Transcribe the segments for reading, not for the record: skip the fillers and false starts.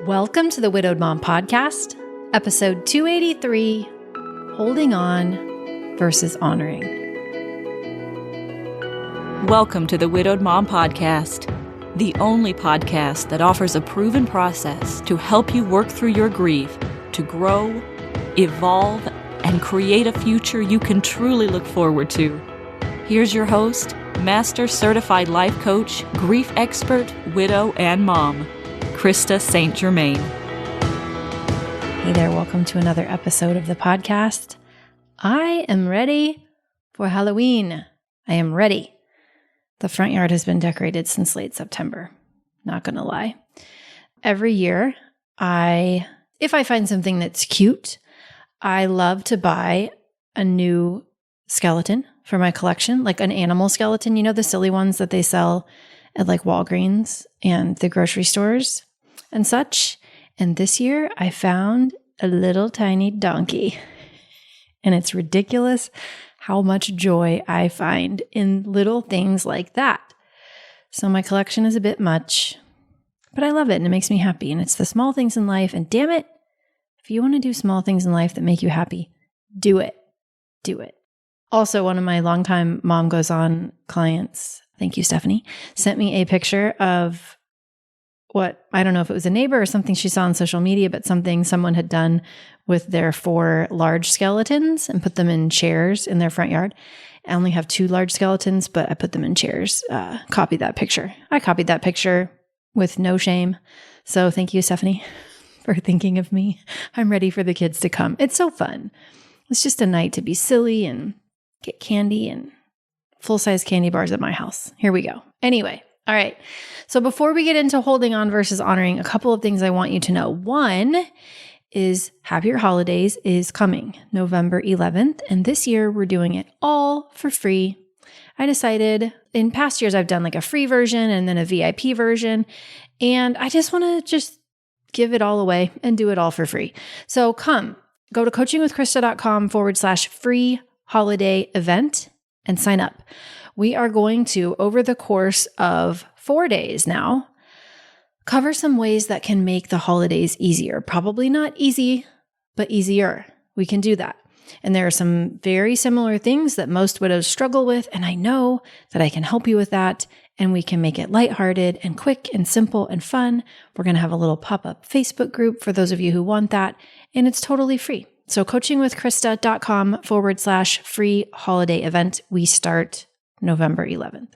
Welcome to the Widowed Mom Podcast, episode 283, Holding On versus Honoring. Welcome to the Widowed Mom Podcast, the only podcast that offers a proven process to help you work through your grief, to grow, evolve, and create a future you can truly look forward to. Here's your host, Master Certified Life Coach, Grief Expert, Widow, and Mom, Krista St-Germain. Hey there, welcome to another episode of the podcast. I am ready for Halloween. I am ready. The front yard has been decorated since late September. Not gonna lie. Every year, if I find something that's cute, I love to buy a new skeleton for my collection, like an animal skeleton, you know, the silly ones that they sell at like Walgreens and the grocery stores and such. And this year I found a little tiny donkey, and it's ridiculous how much joy I find in little things like that. So my collection is a bit much, but I love it and it makes me happy. And it's the small things in life. And damn it, if you want to do small things in life that make you happy, do it. Do it. Also, one of my longtime Mom Goes On clients, thank you, Stephanie, sent me a picture of what, I don't know if it was a neighbor or something she saw on social media, but something someone had done with their 4 large skeletons and put them in chairs in their front yard. I only have 2 large skeletons, but I put them in chairs. Copied that picture. I copied that picture with no shame. So thank you, Stephanie, for thinking of me. I'm ready for the kids to come. It's so fun. It's just a night to be silly and get candy and full-size candy bars at my house. Here we go. Anyway, all right. So before we get into holding on versus honoring, a couple of things I want you to know. One is Happier Holidays is coming November 11th. And this year we're doing it all for free. I decided in past years I've done like a free version and then a VIP version. And I just want to give it all away and do it all for free. So go to coachingwithkrista.com/free holiday event and sign up. We are going to, over the course of 4 days now, cover some ways that can make the holidays easier. Probably not easy, but easier. We can do that. And there are some very similar things that most widows struggle with, and I know that I can help you with that, and we can make it lighthearted and quick and simple and fun. We're going to have a little pop-up Facebook group for those of you who want that, and it's totally free. So coachingwithkrista.com/free holiday event. We start November 11th.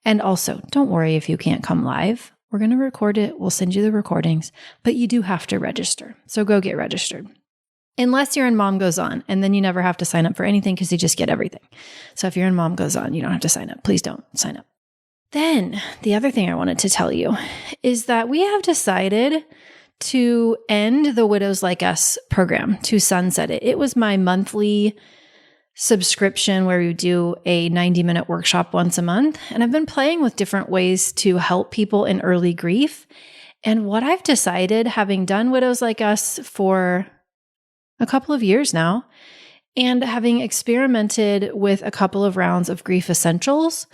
And also, don't worry if you can't come live. We're going to record it. We'll send you the recordings, but you do have to register. So go get registered. Unless you're in Mom Goes On, and then you never have to sign up for anything because you just get everything. So if you're in Mom Goes On, you don't have to sign up. Please don't sign up. Then the other thing I wanted to tell you is that we have decided to end the Widows Like Us program, to sunset it. It was my monthly subscription where we do a 90-minute workshop once a month. And I've been playing with different ways to help people in early grief. And what I've decided, having done Widows Like Us for a couple of years now, and having experimented with a couple of rounds of Grief Essentials,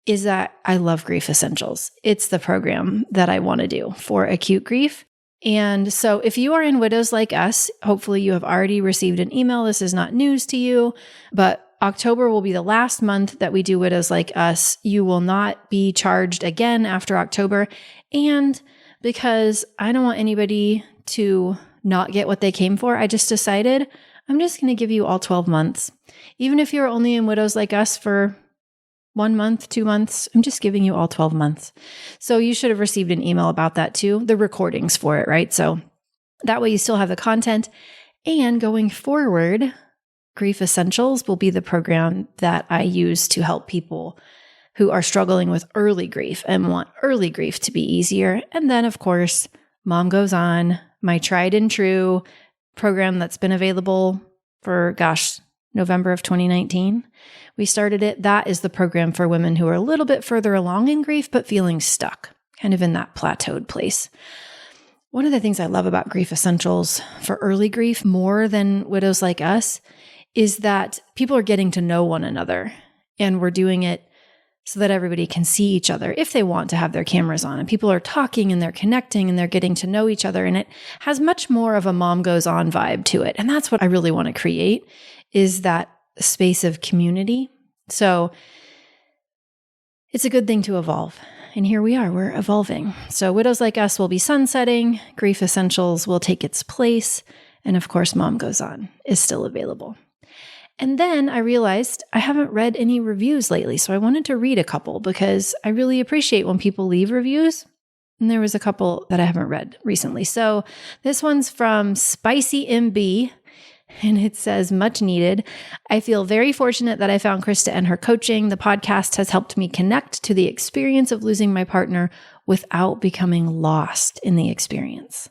is that I love Grief Essentials. It's the program that I want to do for acute grief. And so if you are in Widows Like Us, hopefully you have already received an email. This is not news to you, but October will be the last month that we do Widows Like Us. You will not be charged again after October. And because I don't want anybody to not get what they came for, I just decided I'm just going to give you all 12 months. Even if you're only in Widows Like Us for 1 month, 2 months, I'm just giving you all 12 months. So you should have received an email about that too, the recordings for it, right? So that way you still have the content. And going forward, Grief Essentials will be the program that I use to help people who are struggling with early grief and want early grief to be easier. And then, of course, Mom Goes On, my tried and true program that's been available for, November of 2019. We started it. That is the program for women who are a little bit further along in grief, but feeling stuck, kind of in that plateaued place. One of the things I love about Grief Essentials for early grief, more than Widows Like Us, is that people are getting to know one another. And we're doing it so that everybody can see each other if they want to have their cameras on, and people are talking and they're connecting and they're getting to know each other. And it has much more of a mom goes on vibe to it. And that's what I really want to create, is that space of community. So it's a good thing to evolve. And here we are, we're evolving. So Widows Like Us will be sunsetting, Grief Essentials will take its place, and of course, Mom Goes On is still available. And then I realized I haven't read any reviews lately, so I wanted to read a couple because I really appreciate when people leave reviews. And there was a couple that I haven't read recently. So this one's from Spicy MB, and it says, much needed. I feel very fortunate that I found Krista and her coaching. The podcast has helped me connect to the experience of losing my partner without becoming lost in the experience.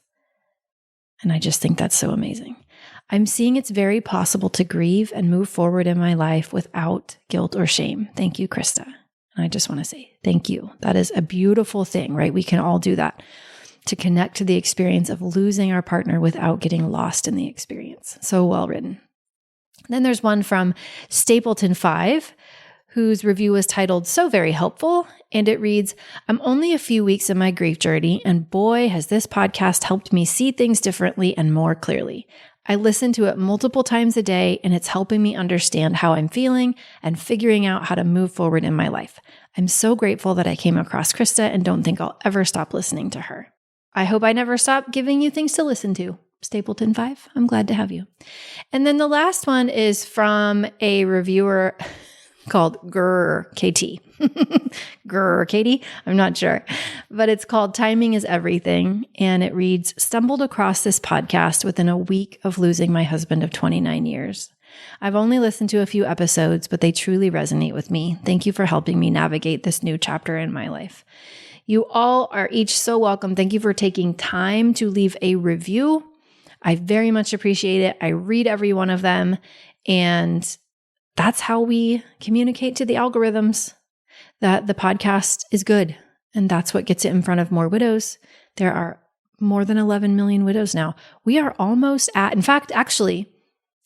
And I just think that's so amazing. I'm seeing it's very possible to grieve and move forward in my life without guilt or shame. Thank you, Krista. And I just want to say thank you. That is a beautiful thing, right? We can all do that, to connect to the experience of losing our partner without getting lost in the experience. So well written. Then there's one from Stapleton 5, whose review was titled So Very Helpful. And it reads, I'm only a few weeks in my grief journey, and boy, has this podcast helped me see things differently and more clearly. I listen to it multiple times a day, and it's helping me understand how I'm feeling and figuring out how to move forward in my life. I'm so grateful that I came across Krista and don't think I'll ever stop listening to her. I hope I never stop giving you things to listen to. Stapleton 5, I'm glad to have you. And then the last one is from a reviewer called KT. Katie, I'm not sure. But it's called Timing is Everything. And it reads, stumbled across this podcast within a week of losing my husband of 29 years. I've only listened to a few episodes, but they truly resonate with me. Thank you for helping me navigate this new chapter in my life. You all are each so welcome. Thank you for taking time to leave a review. I very much appreciate it. I read every one of them, and that's how we communicate to the algorithms that the podcast is good. And that's what gets it in front of more widows. There are more than 11 million widows now. We are almost at, in fact, actually,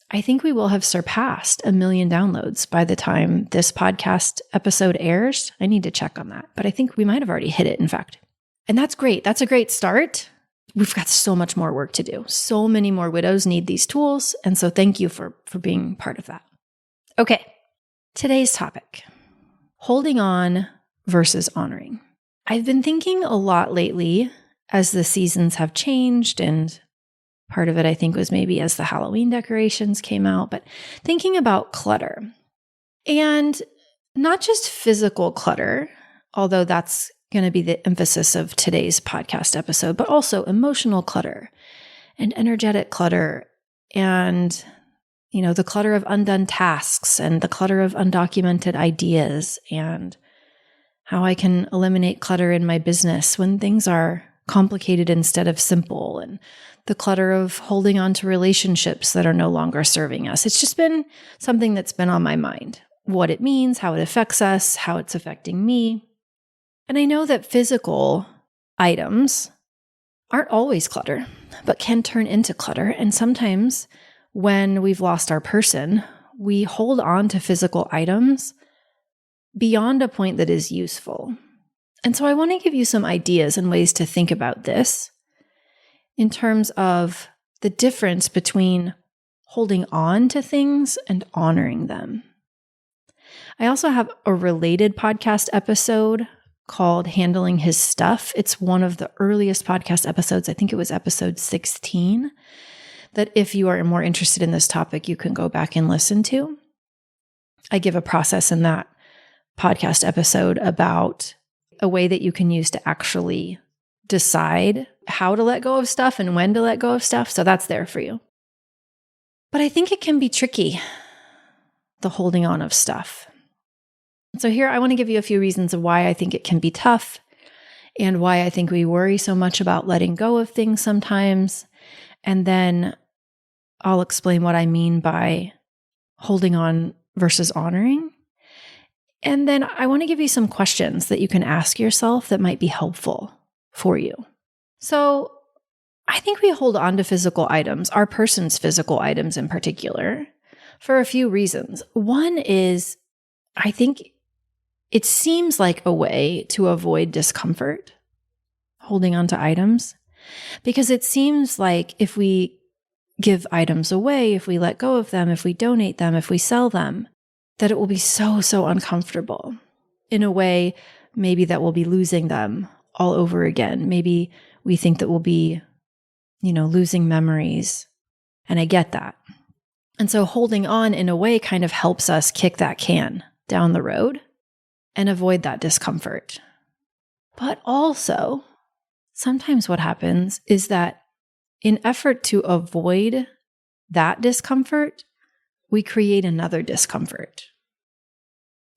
I think we will have surpassed 1 million downloads by the time this podcast episode airs. I need to check on that, but I think we might have already hit it, in fact. And that's great. That's a great start. We've got so much more work to do. So many more widows need these tools. And so thank you for being part of that. Okay, today's topic, holding on versus honoring. I've been thinking a lot lately as the seasons have changed, and part of it I think was maybe as the Halloween decorations came out, but thinking about clutter. And not just physical clutter, although that's going to be the emphasis of today's podcast episode, but also emotional clutter and energetic clutter and the clutter of undone tasks and the clutter of undocumented ideas, and how I can eliminate clutter in my business when things are complicated instead of simple, and the clutter of holding on to relationships that are no longer serving us. It's just been something that's been on my mind, what it means, how it affects us, how it's affecting me. And I know that physical items aren't always clutter, but can turn into clutter. And sometimes when we've lost our person, we hold on to physical items beyond a point that is useful. And so I want to give you some ideas and ways to think about this in terms of the difference between holding on to things and honoring them. I also have a related podcast episode called Handling His Stuff. It's one of the earliest podcast episodes. I think it was episode 16. That if you are more interested in this topic, you can go back and listen to. I give a process in that podcast episode about a way that you can use to actually decide how to let go of stuff and when to let go of stuff. So that's there for you. But I think it can be tricky, the holding on of stuff. So here I want to give you a few reasons of why I think it can be tough and why I think we worry so much about letting go of things sometimes. And then I'll explain what I mean by holding on versus honoring. And then I want to give you some questions that you can ask yourself that might be helpful for you. So I think we hold on to physical items, our person's physical items in particular, for a few reasons. One is, I think it seems like a way to avoid discomfort, holding on to items, because it seems like if we give items away, if we let go of them, if we donate them, if we sell them, that it will be so, so uncomfortable in a way maybe that we'll be losing them all over again. Maybe we think that we'll be, losing memories. And I get that. And so holding on in a way kind of helps us kick that can down the road and avoid that discomfort. But also, sometimes what happens is that in effort to avoid that discomfort, we create another discomfort.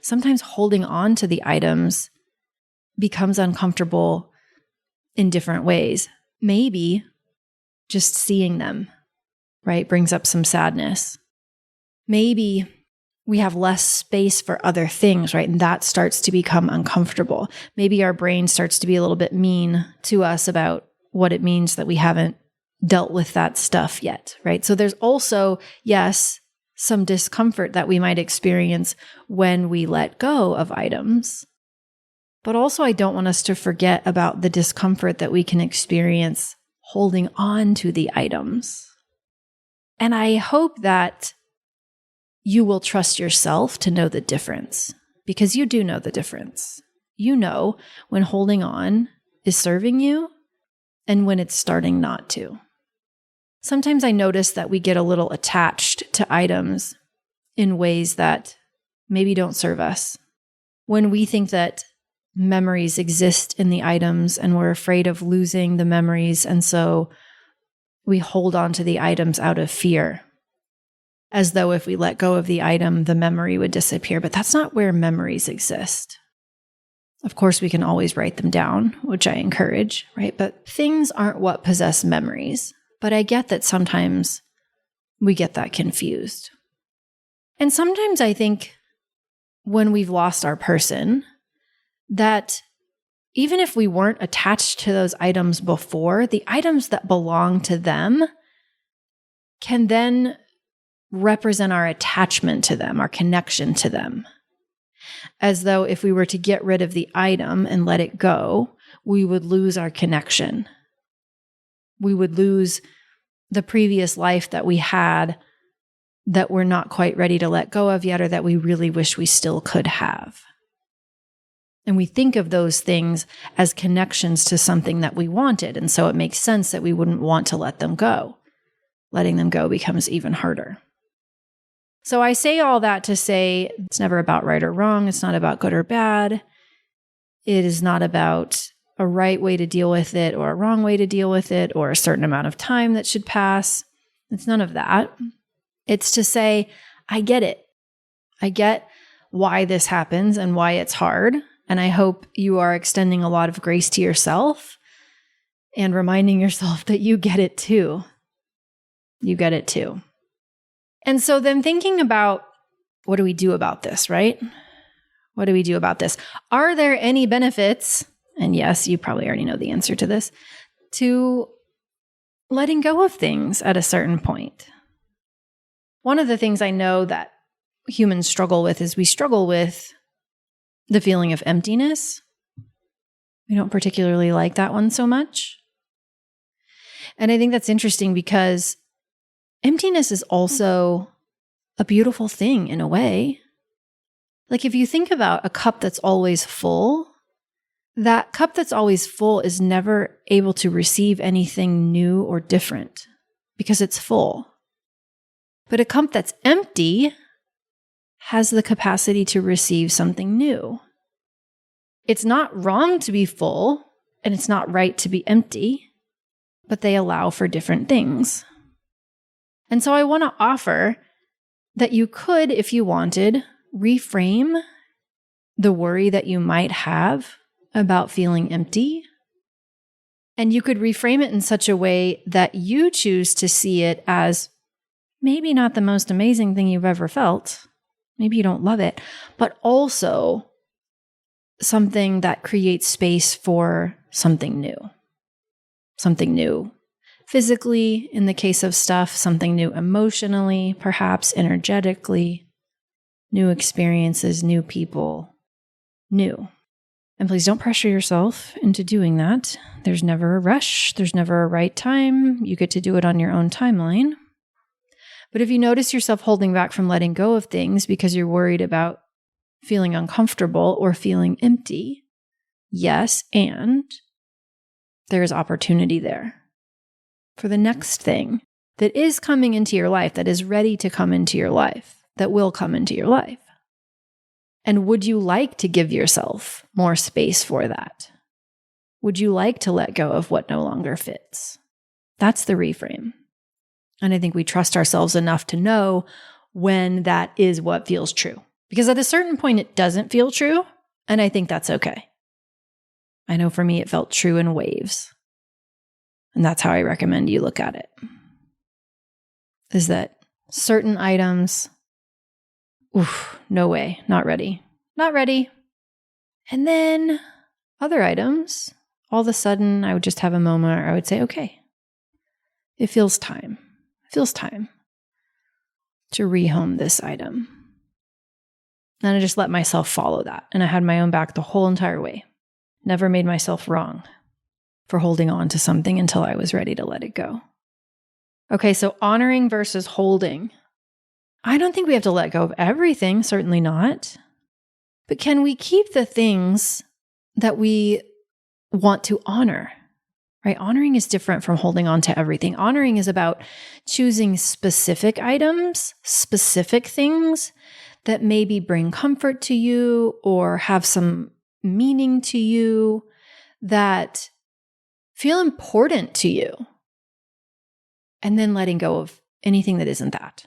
Sometimes holding on to the items becomes uncomfortable in different ways. Maybe just seeing them, right, brings up some sadness. Maybe we have less space for other things, right? And that starts to become uncomfortable. Maybe our brain starts to be a little bit mean to us about what it means that we haven't dealt with that stuff yet, right? So there's also, yes, some discomfort that we might experience when we let go of items. But also, I don't want us to forget about the discomfort that we can experience holding on to the items. And I hope that you will trust yourself to know the difference, because you do know the difference. You know when holding on is serving you and when it's starting not to. Sometimes I notice that we get a little attached to items in ways that maybe don't serve us. When we think that memories exist in the items and we're afraid of losing the memories, and so we hold on to the items out of fear, as though if we let go of the item, the memory would disappear. But that's not where memories exist. Of course, we can always write them down, which I encourage, right? But things aren't what possess memories. But I get that sometimes we get that confused. And sometimes I think when we've lost our person, that even if we weren't attached to those items before, the items that belong to them can then represent our attachment to them, our connection to them. As though if we were to get rid of the item and let it go, we would lose our connection. We would lose the previous life that we had that we're not quite ready to let go of yet, or that we really wish we still could have. And we think of those things as connections to something that we wanted. And so it makes sense that we wouldn't want to let them go. Letting them go becomes even harder. So I say all that to say it's never about right or wrong. It's not about good or bad. It is not about a right way to deal with it or a wrong way to deal with it or a certain amount of time that should pass. It's none of that. It's to say, I get it. I get why this happens and why it's hard. And I hope you are extending a lot of grace to yourself and reminding yourself that you get it too. You get it too. And so then thinking about, what do we do about this, right? What do we do about this? Are there any benefits? And yes, you probably already know the answer to this, to letting go of things at a certain point. One of the things I know that humans struggle with is we struggle with the feeling of emptiness. We don't particularly like that one so much. And I think that's interesting because emptiness is also a beautiful thing in a way. Like if you think about a cup that's always full, that cup that's always full is never able to receive anything new or different because it's full. But a cup that's empty has the capacity to receive something new. It's not wrong to be full, and it's not right to be empty, but they allow for different things. And so I want to offer that you could, if you wanted, reframe the worry that you might have about feeling empty. And you could reframe it in such a way that you choose to see it as maybe not the most amazing thing you've ever felt. Maybe you don't love it, but also something that creates space for something new. Something new physically, in the case of stuff, something new emotionally, perhaps energetically, new experiences, new people. new. And please don't pressure yourself into doing that. There's never a rush. There's never a right time. You get to do it on your own timeline. But if you notice yourself holding back from letting go of things because you're worried about feeling uncomfortable or feeling empty, yes, and there is opportunity there for the next thing that is coming into your life, that is ready to come into your life, that will come into your life. And would you like to give yourself more space for that? Would you like to let go of what no longer fits? That's the reframe. And I think we trust ourselves enough to know when that is what feels true. Because at a certain point, it doesn't feel true. And I think that's okay. I know for me, it felt true in waves. And that's how I recommend you look at it. Is that certain items, no way, not ready. Not ready. And then other items, all of a sudden, I would just have a moment where I would say, okay, it feels time. It feels time to rehome this item. And I just let myself follow that. And I had my own back the whole entire way. Never made myself wrong for holding on to something until I was ready to let it go. Okay, so honoring versus holding. I don't think we have to let go of everything, certainly not. But can we keep the things that we want to honor? Right? Honoring is different from holding on to everything. Honoring is about choosing specific items, specific things that maybe bring comfort to you or have some meaning to you, that feel important to you. And then letting go of anything that isn't that.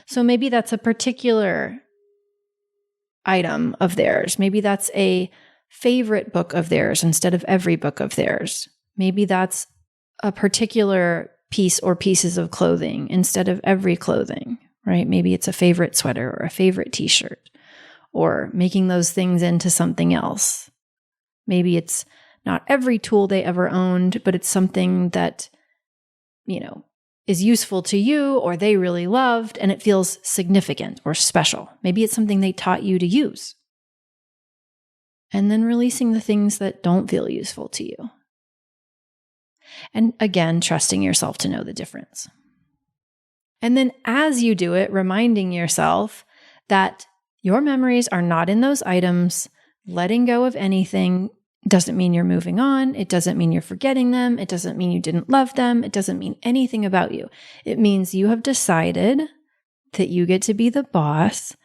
So maybe that's a particular item of theirs. Maybe that's a favorite book of theirs instead of every book of theirs. Maybe that's a particular piece or pieces of clothing instead of every clothing, right? Maybe it's a favorite sweater or a favorite t-shirt, or making those things into something else. Maybe it's not every tool they ever owned, but it's something that, is useful to you or they really loved and it feels significant or special. Maybe it's something they taught you to use. And then releasing the things that don't feel useful to you. And again, trusting yourself to know the difference. And then as you do it, reminding yourself that your memories are not in those items. Letting go of anything doesn't mean you're moving on. It doesn't mean you're forgetting them. It doesn't mean you didn't love them. It doesn't mean anything about you. It means you have decided that you get to be the boss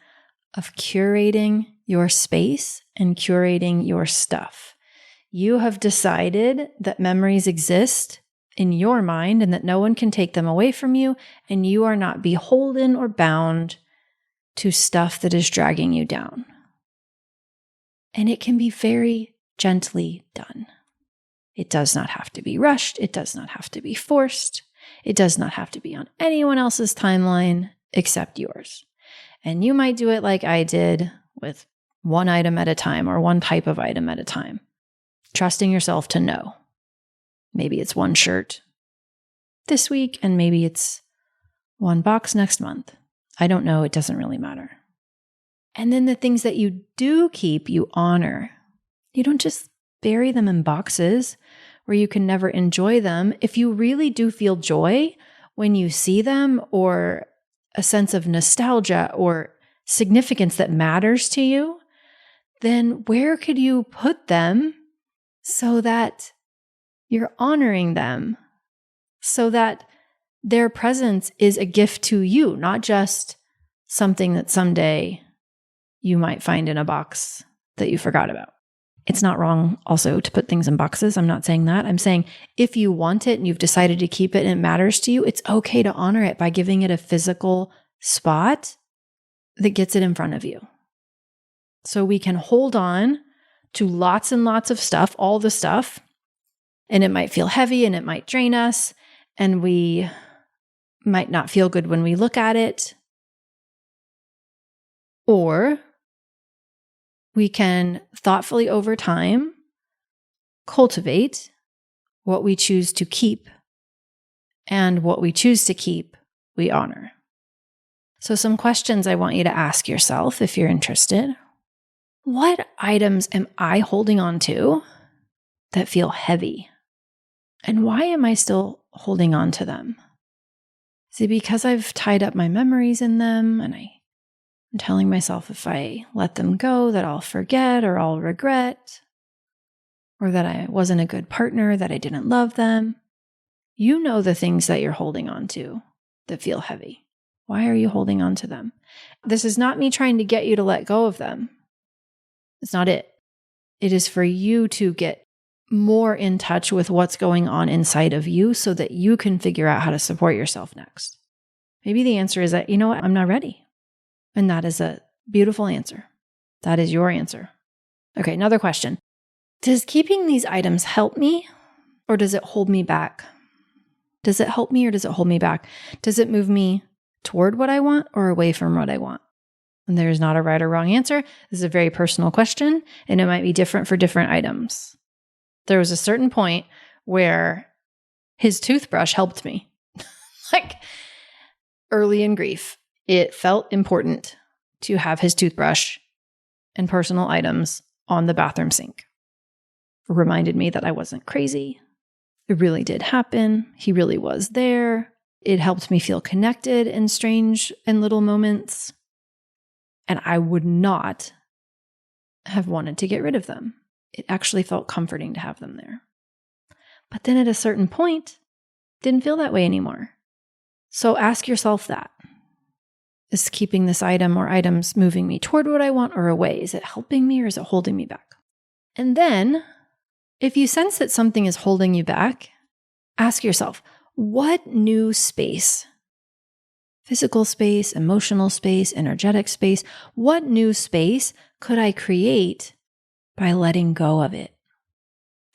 of curating your space and curating your stuff. You have decided that memories exist in your mind and that no one can take them away from you, and you are not beholden or bound to stuff that is dragging you down. And it can be very gently done. It does not have to be rushed. It does not have to be forced. It does not have to be on anyone else's timeline except yours. And you might do it like I did, with one item at a time or one type of item at a time, trusting yourself to know. Maybe it's one shirt this week and maybe it's one box next month. I don't know. It doesn't really matter. And then the things that you do keep, you honor. You don't just bury them in boxes where you can never enjoy them. If you really do feel joy when you see them, or a sense of nostalgia or significance that matters to you, then where could you put them so that you're honoring them, so that their presence is a gift to you, not just something that someday you might find in a box that you forgot about. It's not wrong also to put things in boxes. I'm not saying that. I'm saying if you want it and you've decided to keep it and it matters to you, it's okay to honor it by giving it a physical spot that gets it in front of you. So we can hold on to lots and lots of stuff, all the stuff, and it might feel heavy and it might drain us, and we might not feel good when we look at it. Or we can thoughtfully over time cultivate what we choose to keep, and what we choose to keep, we honor. So some questions I want you to ask yourself if you're interested. what items am I holding on to that feel heavy? And why am I still holding on to them? Is it because I've tied up my memories in them and I'm telling myself if I let them go that I'll forget or I'll regret, or that I wasn't a good partner, that I didn't love them? You know the things that you're holding on to that feel heavy. Why are you holding on to them? This is not me trying to get you to let go of them. It's not it. It is for you to get more in touch with what's going on inside of you so that you can figure out how to support yourself next. Maybe the answer is that, you know what, I'm not ready. And that is a beautiful answer. That is your answer. Okay, another question. Does keeping these items help me or does it hold me back? Does it help me or does it hold me back? Does it move me toward what I want or away from what I want? And there is not a right or wrong answer. This is a very personal question, and it might be different for different items. There was a certain point where his toothbrush helped me. Like early in grief, it felt important to have his toothbrush and personal items on the bathroom sink. It reminded me that I wasn't crazy. It really did happen. He really was there. It helped me feel connected in strange and little moments. And I would not have wanted to get rid of them. It actually felt comforting to have them there. But then at a certain point, it didn't feel that way anymore. So ask yourself that. Is keeping this item or items moving me toward what I want or away? Is it helping me or is it holding me back? And then, if you sense that something is holding you back, ask yourself, what new space, physical space, emotional space, energetic space, what new space could I create by letting go of it?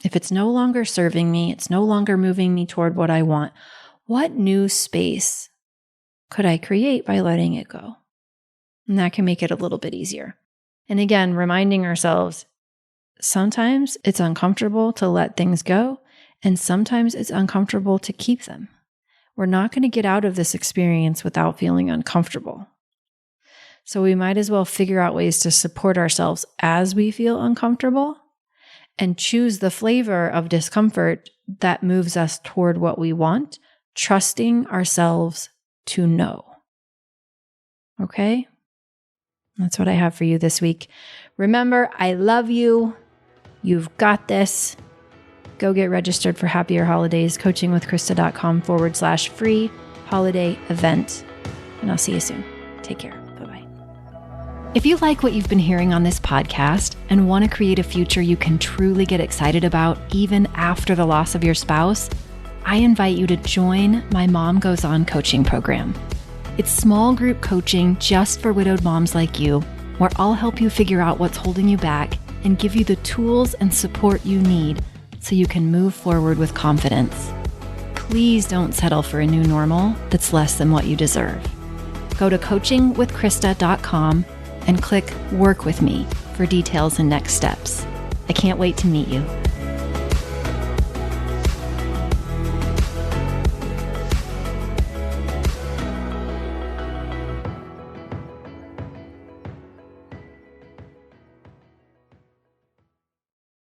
If it's no longer serving me, it's no longer moving me toward what I want, what new space could I create by letting it go? And that can make it a little bit easier. And again, reminding ourselves, sometimes it's uncomfortable to let things go, and sometimes it's uncomfortable to keep them. We're not going to get out of this experience without feeling uncomfortable. So we might as well figure out ways to support ourselves as we feel uncomfortable and choose the flavor of discomfort that moves us toward what we want, trusting ourselves to know. Okay? That's what I have for you this week. Remember, I love you. You've got this. Go get registered for Happier Holidays, coachingwithkrista.com/free holiday event. And I'll see you soon. Take care. Bye-bye. If you like what you've been hearing on this podcast and want to create a future you can truly get excited about even after the loss of your spouse, I invite you to join my Mom Goes On coaching program. It's small group coaching just for widowed moms like you, where I'll help you figure out what's holding you back and give you the tools and support you need so you can move forward with confidence. Please don't settle for a new normal that's less than what you deserve. Go to coachingwithkrista.com and click Work With Me for details and next steps. I can't wait to meet you.